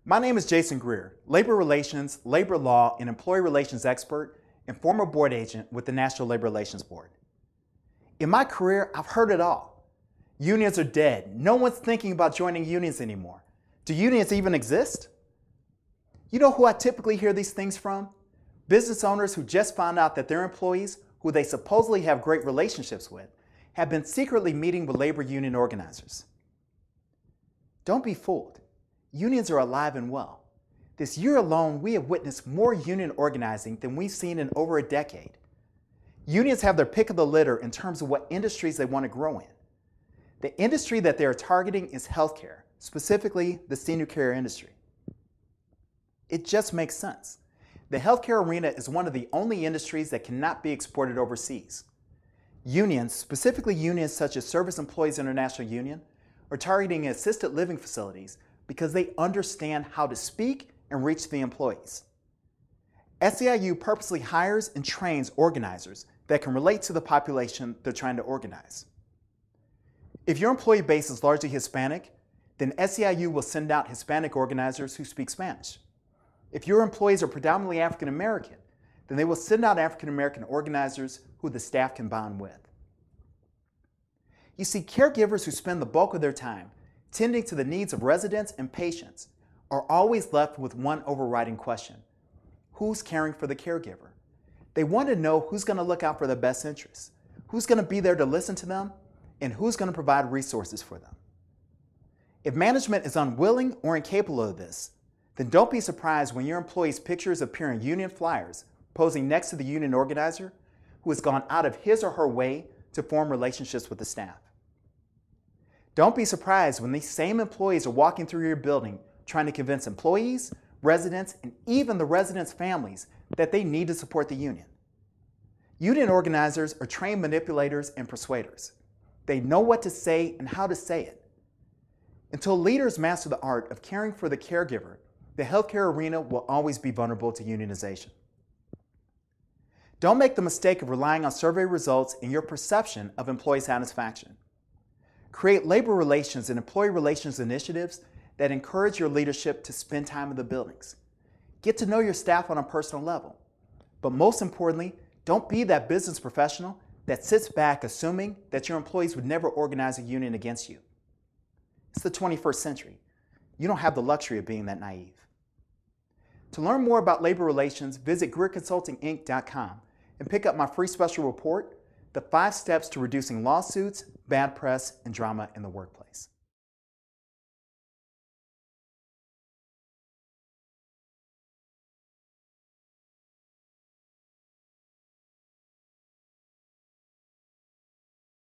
My name is Jason Greer, labor relations, labor law, and employee relations expert and former board agent with the National Labor Relations Board. In my career, I've heard it all. Unions are dead. No one's thinking about joining unions anymore. Do unions even exist? You know who I typically hear these things from? Business owners who just found out that their employees, who they supposedly have great relationships with, have been secretly meeting with labor union organizers. Don't be fooled. Unions are alive and well. This year alone, we have witnessed more union organizing than we've seen in over a decade. Unions have their pick of the litter in terms of what industries they want to grow in. The industry that they are targeting is healthcare, specifically the senior care industry. It just makes sense. The healthcare arena is one of the only industries that cannot be exported overseas. Unions, specifically unions such as Service Employees International Union, are targeting assisted living facilities because they understand how to speak and reach the employees. SEIU purposely hires and trains organizers that can relate to the population they're trying to organize. If your employee base is largely Hispanic, then SEIU will send out Hispanic organizers who speak Spanish. If your employees are predominantly African American, then they will send out African American organizers who the staff can bond with. You see, caregivers who spend the bulk of their time tending to the needs of residents and patients are always left with one overriding question: who's caring for the caregiver? They want to know who's going to look out for their best interests, who's going to be there to listen to them, and who's going to provide resources for them. If management is unwilling or incapable of this, then don't be surprised when your employees' pictures appear in union flyers posing next to the union organizer who has gone out of his or her way to form relationships with the staff. Don't be surprised when these same employees are walking through your building trying to convince employees, residents, and even the residents' families that they need to support the union. Union organizers are trained manipulators and persuaders. They know what to say and how to say it. Until leaders master the art of caring for the caregiver, the healthcare arena will always be vulnerable to unionization. Don't make the mistake of relying on survey results in your perception of employee satisfaction. Create labor relations and employee relations initiatives that encourage your leadership to spend time in the buildings. Get to know your staff on a personal level. But most importantly, don't be that business professional that sits back assuming that your employees would never organize a union against you. It's the 21st century. You don't have the luxury of being that naive. To learn more about labor relations, visit GreerConsultingInc.com and pick up my free special report, The 5 Steps to Reducing Lawsuits, Bad Press, and Drama in the Workplace.